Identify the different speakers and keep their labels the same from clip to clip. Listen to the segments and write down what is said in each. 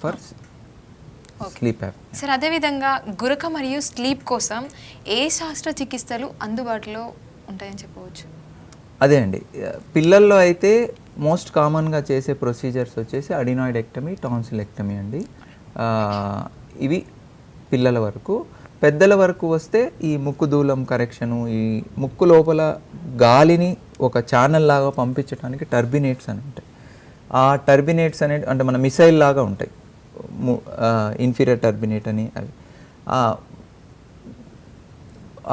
Speaker 1: For sleep app.
Speaker 2: Sir అదేవిధంగా గురక మరియు sleep కోసం ఏ శస్త్రచికిత్సలు అందుబాటులో ఉంటాయని చెప్పవచ్చు?
Speaker 1: అదే అండి, పిల్లల్లో అయితే మోస్ట్ కామన్గా చేసే ప్రొసీజర్స్ వచ్చేసి అడినాయిడెక్టమీ, టాన్సిలెక్టమీ అండి. ఇవి పిల్లల వరకు. పెద్దల వరకు వస్తే ఈ ముక్కు దూలం కరెక్షను, ఈ ముక్కు లోపల గాలిని ఒక ఛానల్ లాగా పంపించడానికి టర్బినేట్స్ అని ఉంటాయి. ఆ టర్బినేట్స్ అనేది అంటే మన మిసైల్ లాగా ఉంటాయి, ఇన్ఫీరియర్ టర్బినేట్ అని. అవి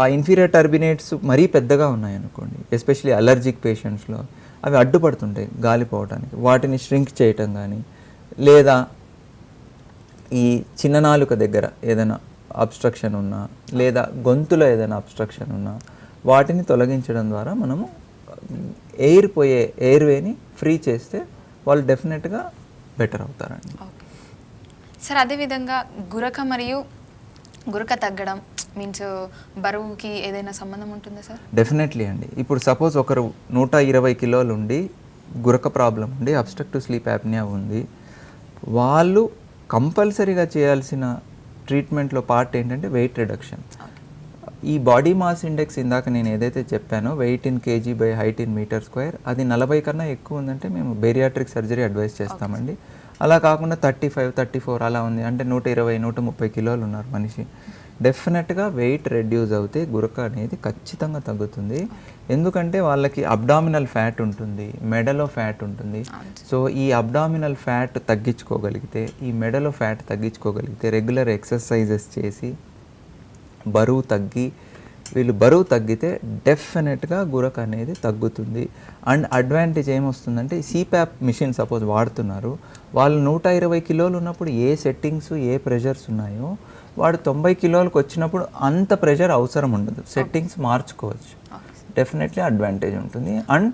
Speaker 1: ఆ ఇన్ఫీరియర్ టర్బినేట్స్ మరీ పెద్దగా ఉన్నాయనుకోండి, ఎస్పెషలీ అలర్జిక్ పేషెంట్స్లో అవి అడ్డుపడుతుంటాయి గాలి పోవడానికి. వాటిని ష్రింక్ చేయటం కానీ, లేదా ఈ చిన్న నాలుక దగ్గర ఏదైనా అబ్స్ట్రక్షన్ ఉన్నా, లేదా గొంతులో ఏదైనా అబ్స్ట్రక్షన్ ఉన్నా వాటిని తొలగించడం ద్వారా మనము ఎయిర్వేని ఫ్రీ చేస్తే వాళ్ళు డెఫినెట్గా బెటర్ అవుతారండి.
Speaker 2: సార్ అదేవిధంగా గురక మరియు గురక తగ్గడం మీన్స్ బరువుకి ఏదైనా సంబంధం ఉంటుందా సార్?
Speaker 1: డెఫినెట్లీ అండి. ఇప్పుడు సపోజ్ ఒకరు 120 కిలోలు ఉండి గురక ప్రాబ్లం ఉండి అబ్స్ట్రక్టివ్ స్లీప్ యాప్నియా ఉంది, వాళ్ళు కంపల్సరీగా చేయాల్సిన ట్రీట్మెంట్లో పార్ట్ ఏంటంటే వెయిట్ రిడక్షన్. ఈ బాడీ మాస్ ఇండెక్స్ ఇందాక నేను ఏదైతే చెప్పానో weight in KG by height in metre square, అది 40 కన్నా ఎక్కువ ఉందంటే మేము బేరియాట్రిక్ సర్జరీ అడ్వైస్ చేస్తామండి. అలా కాకుండా 35, 34 అలా ఉంది అంటే 120, 130 కిలోలు ఉన్నారు మనిషి, డెఫినెట్గా వెయిట్ రెడ్యూస్ అవుతే గురక అనేది ఖచ్చితంగా తగ్గుతుంది. ఎందుకంటే వాళ్ళకి అబ్డామినల్ ఫ్యాట్ ఉంటుంది, మెడలో ఫ్యాట్ ఉంటుంది. సో ఈ అబ్డామినల్ ఫ్యాట్ తగ్గించుకోగలిగితే, ఈ మెడలో ఫ్యాట్ తగ్గించుకోగలిగితే, రెగ్యులర్ ఎక్సర్సైజెస్ చేసి బరువు తగ్గి, వీళ్ళు బరువు తగ్గితే డెఫినెట్గా గురక అనేది తగ్గుతుంది. అండ్ అడ్వాంటేజ్ ఏమొస్తుందంటే సిప్యాప్ మిషన్ సపోజ్ వాడుతున్నారు, వాళ్ళు 120 కిలోలు ఉన్నప్పుడు ఏ సెట్టింగ్స్ ఏ ప్రెషర్స్ ఉన్నాయో వాడు 90 కిలోలకు వచ్చినప్పుడు అంత ప్రెషర్ అవసరం ఉండదు, సెట్టింగ్స్ మార్చుకోవచ్చు. డెఫినెట్లీ అడ్వాంటేజ్ ఉంటుంది. అండ్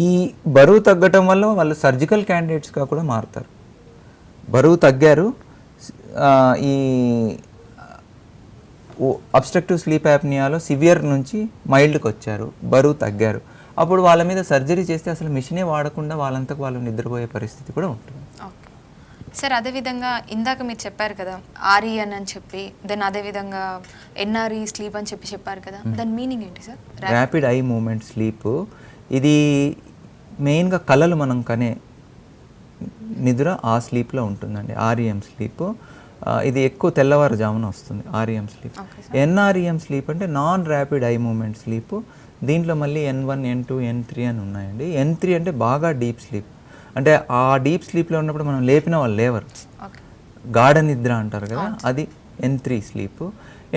Speaker 1: ఈ బరువు తగ్గటం వల్ల వాళ్ళు సర్జికల్ క్యాండిడేట్స్గా కూడా మారుతారు. బరువు తగ్గారు, ఈ అబ్స్ట్రక్టివ్ స్లీప్ యాప్నియాలో సివియర్ నుంచి మైల్డ్కి వచ్చారు, బరువు తగ్గారు, అప్పుడు వాళ్ళ మీద సర్జరీ చేస్తే అసలు మిషనే వాడకుండా వాళ్ళంతకు వాళ్ళు నిద్రపోయే పరిస్థితి కూడా ఉంటుంది.
Speaker 2: సార్ అదేవిధంగా ఇందాక మీరు చెప్పారు కదా ఆర్ఈఎన్ అని చెప్పి, దెన్ అదేవిధంగా ఎన్ఆర్ఈ స్లీప్ అని చెప్పారు కదా, దాని మీనింగ్ ఏంటి sir?
Speaker 1: Rapid eye movement sleep. ఇది మెయిన్గా కళలు మనం కనే నిద్ర ఆ స్లీప్లో ఉంటుందండి, ఆర్ఈఎం స్లీప్. ఇది ఎక్కువ తెల్లవారుజామున వస్తుంది ఆర్ఈఎం స్లీప్. ఎన్ఆర్ఈఎం స్లీప్ అంటే non rapid eye movement sleep. దీంట్లో మళ్ళీ N1, N2, N3 అని ఉన్నాయండి. N3 అంటే బాగా డీప్ స్లీప్, అంటే ఆ డీప్ స్లీప్లో ఉన్నప్పుడు మనం లేపిన వాళ్ళు లేవరు, గాఢ నిద్ర అంటారు కదా, అది N3 స్లీప్.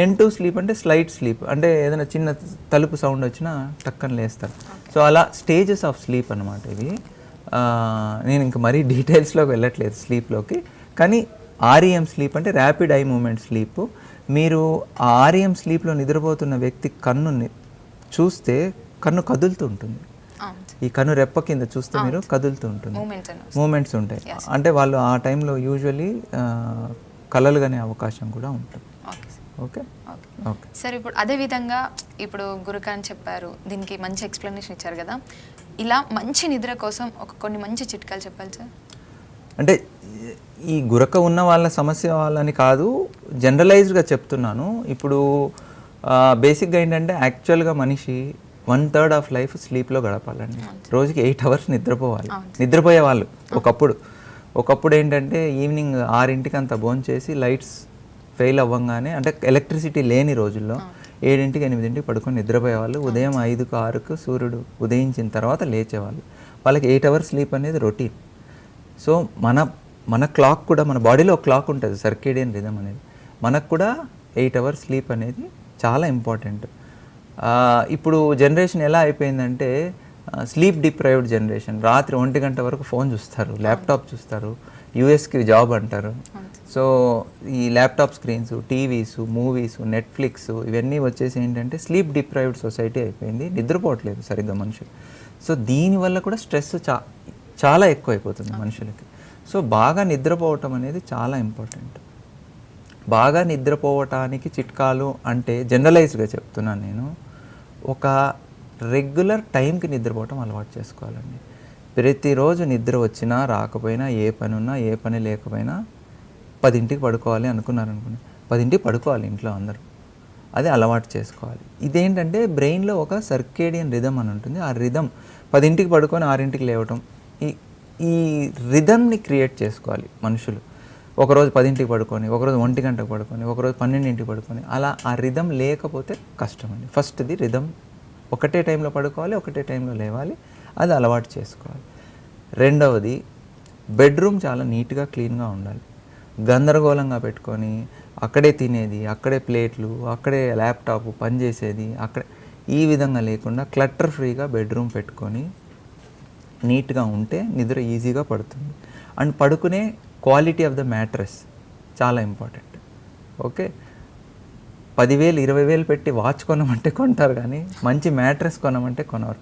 Speaker 1: N2 స్లీప్ అంటే స్లైట్ స్లీప్, అంటే ఏదైనా చిన్న తలుపు సౌండ్ వచ్చినా టక్కన లేస్తారు. సో అలా స్టేజెస్ ఆఫ్ స్లీప్ అనమాట ఇవి. నేను ఇంకా మరీ డీటెయిల్స్లోకి వెళ్ళట్లేదు స్లీప్లోకి, కానీ ఆర్ఈఎం స్లీప్ అంటే ర్యాపిడ్ ఐ మూమెంట్ స్లీప్. మీరు ఆ ఆర్ఈఎం స్లీప్లో నిద్రపోతున్న వ్యక్తి కన్నుని చూస్తే కన్ను కదులుతూ ఉంటుంది, ఈ కన్ను రెప్ప కింద చూస్తే మీరు కదులుతూ ఉంటుంది, మూమెంట్స్ ఉంటాయి. అంటే వాళ్ళు ఆ టైంలో యూజువల్లీ కలలుగానే అవకాశం కూడా ఉంటుంది. ఓకే ఓకే
Speaker 2: సార్, ఇప్పుడు అదేవిధంగా ఇప్పుడు గురక అని చెప్పారు, దీనికి మంచి ఎక్స్ప్లెనేషన్ ఇచ్చారు కదా, ఇలా మంచి నిద్ర కోసం కొన్ని మంచి చిట్కాలు చెప్పాలి సార్.
Speaker 1: అంటే ఈ గురక ఉన్న వాళ్ళ సమస్య వాళ్ళని కాదు, జనరలైజ్డ్గా చెప్తున్నాను. ఇప్పుడు బేసిక్గా ఏంటంటే యాక్చువల్గా మనిషి 1/3 ఆఫ్ లైఫ్ స్లీప్లో గడపాలండి. రోజుకి 8 అవర్స్ నిద్రపోవాలి. నిద్రపోయే వాళ్ళు ఒకప్పుడు ఏంటంటే ఈవినింగ్ 6ంటికి అంతా భోంచేసి లైట్స్ ఫెయిల్ అవ్వగానే, అంటే ఎలక్ట్రిసిటీ లేని రోజుల్లో 7ంటికి 8ంటికి పడుకొని నిద్రపోయేవాళ్ళు. ఉదయం 5కు 6కు సూర్యుడు ఉదయించిన తర్వాత లేచేవాళ్ళు. వాళ్ళకి 8 అవర్స్ స్లీప్ అనేది రొటీన్. సో మన క్లాక్ కూడా, మన బాడీలో ఒక క్లాక్ ఉంటుంది సర్కేడియన్ రిథమ్ అనేది, మనకు కూడా 8 అవర్స్ స్లీప్ అనేది చాలా ఇంపార్టెంట్. ఇప్పుడు జనరేషన్ ఎలా అయిపోయిందంటే స్లీప్ డిప్రైవ్డ్ జనరేషన్. రాత్రి 1 గంట వరకు ఫోన్ చూస్తారు, ల్యాప్టాప్ చూస్తారు, యూఎస్కి జాబ్ అంటారు. సో ఈ laptop screens, TVs, movies, Netflix ఇవన్నీ వచ్చేసి ఏంటంటే స్లీప్ డిప్రైవ్డ్ సొసైటీ అయిపోయింది, నిద్రపోవట్లేదు సరిగ్గా మనుషులు. సో దీనివల్ల కూడా స్ట్రెస్ చాలా ఎక్కువైపోతుంది మనుషులకి. సో బాగా నిద్రపోవటం అనేది చాలా ఇంపార్టెంట్. బాగా నిద్రపోవటానికి చిట్కాలు అంటే జనరలైజ్డ్గా చెప్తున్నాను నేను, ఒక రెగ్యులర్ టైంకి నిద్రపోవటం అలవాటు చేసుకోవాలండి. ప్రతిరోజు నిద్ర వచ్చినా రాకపోయినా, ఏ పని ఉన్నా ఏ పని లేకపోయినా 10ంటికి పడుకోవాలి అనుకున్నారనుకోండి, 10ంటికి పడుకోవాలి ఇంట్లో అందరూ. అది అలవాటు చేసుకోవాలి. ఇదేంటంటే బ్రెయిన్లో ఒక సర్కేడియన్ రిథమ్ అని ఉంటుంది. ఆ రిథమ్ 10ంటికి పడుకొని 6ంటికి లేవటం, ఈ రిథమ్ని క్రియేట్ చేసుకోవాలి మనుషులు. ఒకరోజు 10ంటికి పడుకొని, ఒకరోజు 1 గంటకు పడుకొని, ఒకరోజు 12ంటికి పడుకొని, అలా ఆ రిథమ్ లేకపోతే కష్టం అండి. ఫస్ట్ది రిథమ్, ఒకటే టైంలో పడుకోవాలి, ఒకటే టైంలో లేవాలి, అది అలవాటు చేసుకోవాలి. రెండవది, బెడ్రూమ్ చాలా నీట్గా క్లీన్గా ఉండాలి. గందరగోళంగా పెట్టుకొని అక్కడే తినేది, అక్కడే ప్లేట్లు, అక్కడే ల్యాప్టాప్ పనిచేసేది, అక్కడే ఈ విధంగా లేకుండా క్లటర్ ఫ్రీగా బెడ్రూమ్ పెట్టుకొని నీట్గా ఉంటే నిద్ర ఈజీగా పడుతుంది. అండ్ పడుకునే క్వాలిటీ ఆఫ్ ద మ్యాట్రెస్ చాలా ఇంపార్టెంట్. ఓకే, 10,000 20,000 పెట్టి వాచ్ కొనమంటే కొంటారు, కానీ మంచి మ్యాట్రెస్ కొనమంటే కొనరు.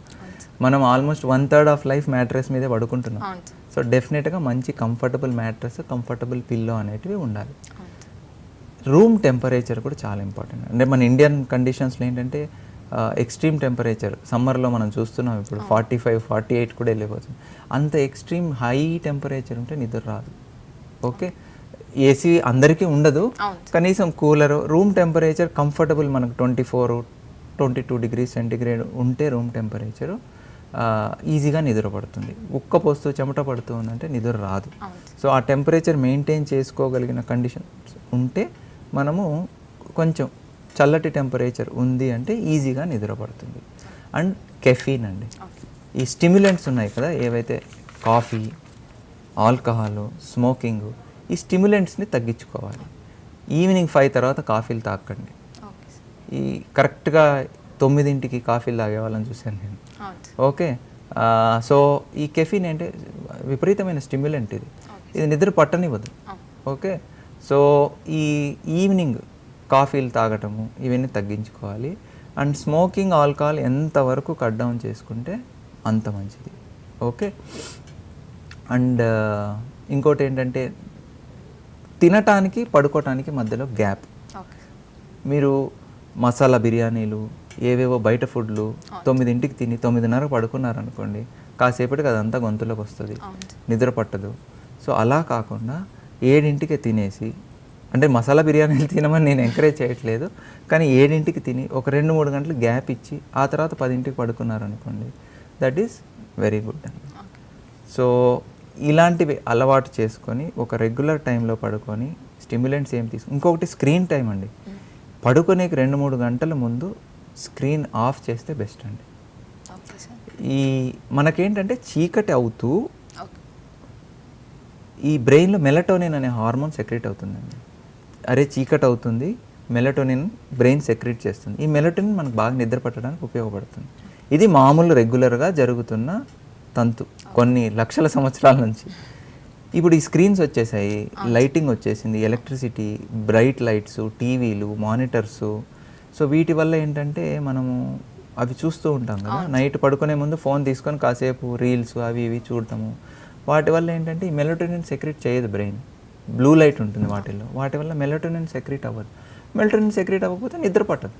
Speaker 1: మనం ఆల్మోస్ట్ 1/3 ఆఫ్ లైఫ్ మ్యాట్రెస్ మీదే పడుకుంటున్నాం. సో డెఫినెట్గా మంచి కంఫర్టబుల్ మ్యాట్రెస్, కంఫర్టబుల్ పిల్లో అనేటివి ఉండాలి. రూమ్ టెంపరేచర్ కూడా చాలా ఇంపార్టెంట్. అంటే మన ఇండియన్ కండిషన్స్లో ఏంటంటే ఎక్స్ట్రీమ్ టెంపరేచర్, సమ్మర్లో మనం చూస్తున్నాం ఇప్పుడు 45 48 కూడా వెళ్ళిపోతుంది. అంత ఎక్స్ట్రీమ్ హై టెంపరేచర్ ఉంటే నిద్ర రాదు. ఓకే, ఏసీ అందరికీ ఉండదు, కనీసం కూలర్, రూమ్ టెంపరేచర్ కంఫర్టబుల్ మనకు 24-22 డిగ్రీ సెంటిగ్రేడ్ ఉంటే రూమ్ టెంపరేచరు ఈజీగా నిద్ర పడుతుంది. ఉక్క పోస్తూ చెమట పడుతూ ఉందంటే నిద్ర రాదు. సో ఆ టెంపరేచర్ మెయింటైన్ చేసుకోగలిగిన కండిషన్స్ ఉంటే మనము కొంచెం చల్లటి టెంపరేచర్ ఉంది అంటే ఈజీగా నిద్ర పడుతుంది. అండ్ కెఫీన్ అండి, ఈ స్టిమ్యులెంట్స్ ఉన్నాయి కదా ఏవైతే, కాఫీ, ఆల్కహాల్, స్మోకింగ్, ఈ స్టిమ్యులెంట్స్ని తగ్గించుకోవాలి. ఈవినింగ్ 5 తర్వాత కాఫీలు తాకండి. ఈ కరెక్ట్గా 9ంటికి కాఫీలు తాగే వాళ్ళని చూశాను నేను. ఓకే, సో ఈ కెఫీన్ అంటే విపరీతమైన స్టిమ్యులెంట్, ఇది నిద్ర పట్టనివ్వదు. ఓకే, సో ఈ ఈవినింగ్ కాఫీలు తాగటము ఇవన్నీ తగ్గించుకోవాలి. అండ్ స్మోకింగ్, ఆల్కహాల్ ఎంతవరకు కట్ డౌన్ చేసుకుంటే అంత మంచిది. ఓకే, అండ్ ఇంకోటి ఏంటంటే తినటానికి పడుకోవటానికి మధ్యలో గ్యాప్. మీరు మసాలా బిర్యానీలు, ఏవేవో బయట ఫుడ్లు 9ంటికి తిని 9:30 పడుకున్నారనుకోండి, కాసేపటికి అదంతా గొంతులోకి వస్తుంది, నిద్ర పట్టదు. సో అలా కాకుండా 7ంటికే తినేసి, అంటే మసాలా బిర్యానీలు తినమని నేను ఎంకరేజ్ చేయట్లేదు, కానీ 7ంటికి తిని ఒక 2-3 గంటలు గ్యాప్ ఇచ్చి ఆ తర్వాత 10ంటికి పడుకున్నారనుకోండి, దట్ ఈస్ వెరీ గుడ్ అండి. సో ఇలాంటివి అలవాటు చేసుకొని ఒక రెగ్యులర్ టైంలో పడుకొని స్టిమ్యులెంట్స్ ఏం ఇంకొకటి స్క్రీన్ టైం అండి. పడుకునేకి 2-3 గంటల ముందు స్క్రీన్ ఆఫ్ చేస్తే బెస్ట్ అండి. ఈ మనకేంటంటే చీకటి అవుతూ ఈ బ్రెయిన్లో మెలటోనిన్ అనే హార్మోన్ సెక్రెట్ అవుతుందండి. అరే చీకటి అవుతుంది, మెలటోనిన్ బ్రెయిన్ సెక్రెట్ చేస్తుంది. ఈ మెలటోనిన్ మనకు బాగా నిద్ర పట్టడానికి ఉపయోగపడుతుంది. ఇది మామూలు రెగ్యులర్గా జరుగుతున్న తంతు కొన్ని లక్షల సంవత్సరాల నుంచి. ఇప్పుడు ఈ స్క్రీన్స్ వచ్చేసాయి, లైటింగ్ వచ్చేసింది, ఎలక్ట్రిసిటీ, బ్రైట్ లైట్స్, టీవీలు, మానిటర్సు. సో వీటి వల్ల ఏంటంటే మనము అవి చూస్తూ ఉంటాం కదా, నైట్ పడుకునే ముందు ఫోన్ తీసుకొని కాసేపు రీల్స్ అవి ఇవి చూడటము. వాటి వల్ల ఏంటంటే ఈ మెలటోనిన్ సెక్రెట్ చేయదు బ్రెయిన్. బ్లూ లైట్ ఉంటుంది వాటిల్లో, వాటి వల్ల మెలటోనిన్ సెక్రెట్ అవ్వదు. మెలటోనిన్ సెక్రెట్ అవ్వకపోతే నిద్ర పట్టదు.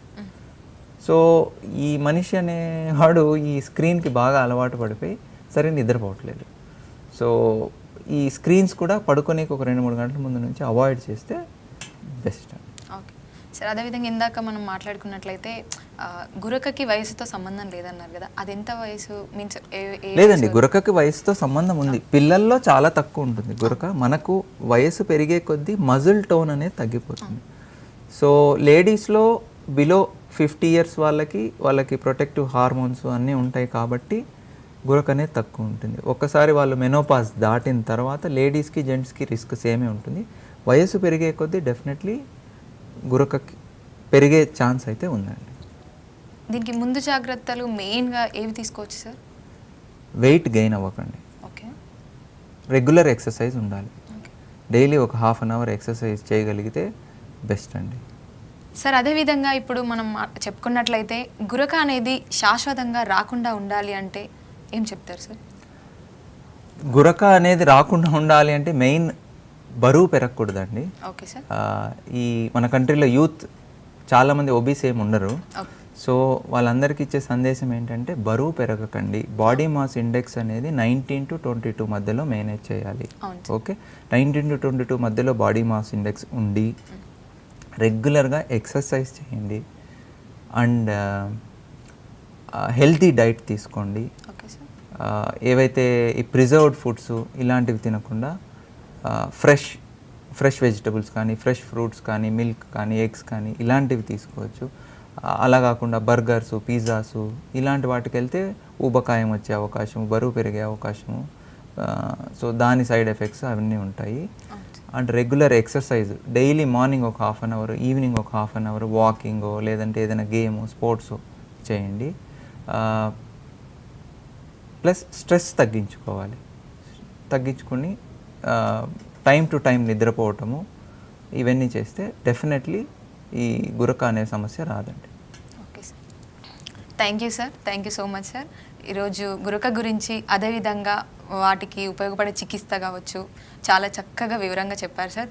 Speaker 1: సో ఈ మనిషి అనేవాడు ఈ స్క్రీన్కి బాగా అలవాటు పడిపోయి సరే నిద్రపోవట్లేదు. సో ఈ స్క్రీన్స్ కూడా పడుకోనేకి ఒక 2-3 గంటల ముందు నుంచి అవాయిడ్ చేస్తే బెస్ట్.
Speaker 2: ఓకే సార్, అదేవిధంగా ఇందాక మనం మాట్లాడుకున్నట్లయితే గురకకి వయసుతో సంబంధం లేదన్నారు కదా, అది ఎంత వయసు మీన్స్?
Speaker 1: లేదండి, గురకకి వయసుతో సంబంధం ఉంది. పిల్లల్లో చాలా తక్కువ ఉంటుంది గురక. మనకు వయసు పెరిగే కొద్దీ మజిల్ టోన్ అనేది తగ్గిపోతుంది. సో లేడీస్లో బిలో 50 ఇయర్స్ వాళ్ళకి ప్రొటెక్టివ్ హార్మోన్స్ అన్నీ ఉంటాయి కాబట్టి గురక అనేది తక్కువ ఉంటుంది. ఒక్కసారి వాళ్ళు మెనోపాజ్ దాటిన తర్వాత లేడీస్కి జెంట్స్కి రిస్క్ సేమే ఉంటుంది. వయసు పెరిగే కొద్దీ డెఫినెట్లీ గురకకి పెరిగే ఛాన్స్ అయితే ఉందండి.
Speaker 2: దీనికి ముందు జాగ్రత్తలు మెయిన్గా ఏవి తీసుకోవచ్చు సార్?
Speaker 1: వెయిట్ గెయిన్ అవ్వకండి.
Speaker 2: ఓకే,
Speaker 1: రెగ్యులర్ ఎక్సర్సైజ్ ఉండాలి. డైలీ ఒక ½ అన్ అవర్ ఎక్సర్సైజ్ చేయగలిగితే బెస్ట్ అండి.
Speaker 2: సార్ అదేవిధంగా ఇప్పుడు మనం చెప్పుకున్నట్లయితే గురక అనేది శాశ్వతంగా రాకుండా ఉండాలి అంటే ఏం చెప్తారు సార్?
Speaker 1: గురక అనేది రాకుండా ఉండాలి అంటే మెయిన్ బరువు పెరగకూడదండి.
Speaker 2: Okay sir.
Speaker 1: ఈ మన కంట్రీలో యూత్ చాలామంది ఒబీస్ ఏమి ఉండరు. సో వాళ్ళందరికీ ఇచ్చే సందేశం ఏంటంటే బరువు పెరగకండి. బాడీ మాస్ ఇండెక్స్ అనేది 19 to 22 మధ్యలో మేనేజ్ చేయాలి.
Speaker 2: అవును.
Speaker 1: ఓకే, 19 to 22 మధ్యలో బాడీ మాస్ ఇండెక్స్ ఉండి రెగ్యులర్గా ఎక్సర్సైజ్ చేయండి అండ్ హెల్తీ డైట్ తీసుకోండి.
Speaker 2: Okay sir.
Speaker 1: ఏవైతే ఈ ప్రిజర్వ్డ్ ఫుడ్స్ ఇలాంటివి తినకుండా ఫ్రెష్ వెజిటబుల్స్ కానీ, ఫ్రెష్ ఫ్రూట్స్ కానీ, మిల్క్ కానీ, ఎగ్స్ కానీ ఇలాంటివి తీసుకోవచ్చు. అలా కాకుండా బర్గర్సు, పిజ్జాసు ఇలాంటి వాటికి వెళ్తే ఊబకాయం వచ్చే అవకాశం, బరువు పెరిగే అవకాశము, సో దాని సైడ్ ఎఫెక్ట్స్ అవన్నీ ఉంటాయి. And regular exercise daily morning ఒక 1/2 అవర్, ఈవినింగ్ ఒక 1/2 అవర్ వాకింగో లేదంటే ఏదైనా గేమ్ స్పోర్ట్స్ చేయండి. ప్లస్ స్ట్రెస్ తగ్గించుకొని టైం టు టైం నిద్రపోవటము ఇవన్నీ చేస్తే డెఫినెట్లీ ఈ గురక అనే సమస్య రాదండి.
Speaker 2: Okay sir, thank you sir, thank you so much sir. ఈరోజు గురక గురించి అదేవిధంగా వాటికి ఉపయోగపడే చికిత్స కావచ్చు చాలా చక్కగా వివరంగా చెప్పారు సార్.